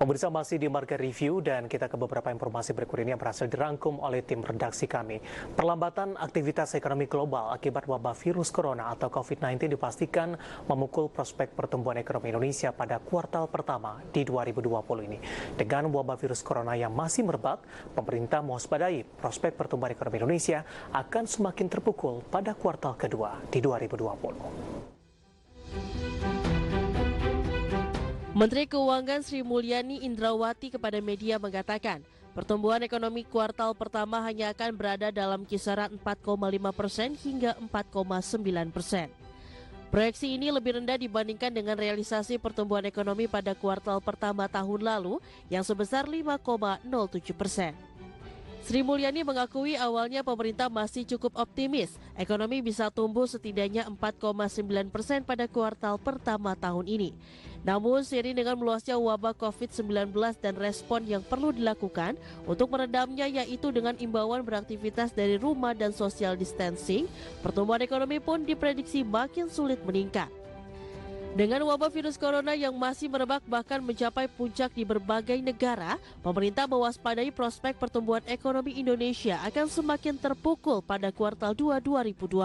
Pemirsa masih di Market Review dan kita ke beberapa informasi berikut ini yang berhasil dirangkum oleh tim redaksi kami. Perlambatan aktivitas ekonomi global akibat wabah virus corona atau COVID-19 dipastikan memukul prospek pertumbuhan ekonomi Indonesia pada kuartal pertama di 2020 ini. Dengan wabah virus corona yang masih merebak, pemerintah mewaspadai prospek pertumbuhan ekonomi Indonesia akan semakin terpukul pada kuartal kedua di 2020. Menteri Keuangan Sri Mulyani Indrawati kepada media mengatakan, pertumbuhan ekonomi kuartal pertama hanya akan berada dalam kisaran 4,5% hingga 4,9%. Proyeksi ini lebih rendah dibandingkan dengan realisasi pertumbuhan ekonomi pada kuartal pertama tahun lalu yang sebesar 5,07%. Sri Mulyani mengakui awalnya pemerintah masih cukup optimis ekonomi bisa tumbuh setidaknya 4,9% pada kuartal pertama tahun ini. Namun seiring dengan meluasnya wabah COVID-19 dan respon yang perlu dilakukan untuk meredamnya yaitu dengan imbauan beraktivitas dari rumah dan social distancing, pertumbuhan ekonomi pun diprediksi makin sulit meningkat. Dengan wabah virus corona yang masih merebak bahkan mencapai puncak di berbagai negara, pemerintah mewaspadai prospek pertumbuhan ekonomi Indonesia akan semakin terpukul pada kuartal 2 2020.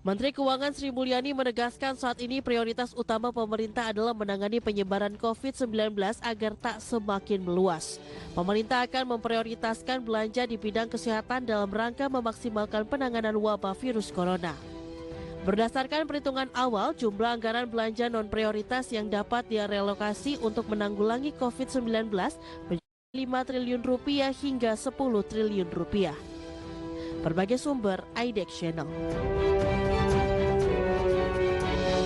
Menteri Keuangan Sri Mulyani menegaskan saat ini prioritas utama pemerintah adalah menangani penyebaran COVID-19 agar tak semakin meluas. Pemerintah akan memprioritaskan belanja di bidang kesehatan dalam rangka memaksimalkan penanganan wabah virus corona. Berdasarkan perhitungan awal, jumlah anggaran belanja non-prioritas yang dapat direlokasi untuk menanggulangi COVID-19 mencapai 5 triliun rupiah hingga 10 triliun rupiah. Berbagai sumber, IDEX Channel.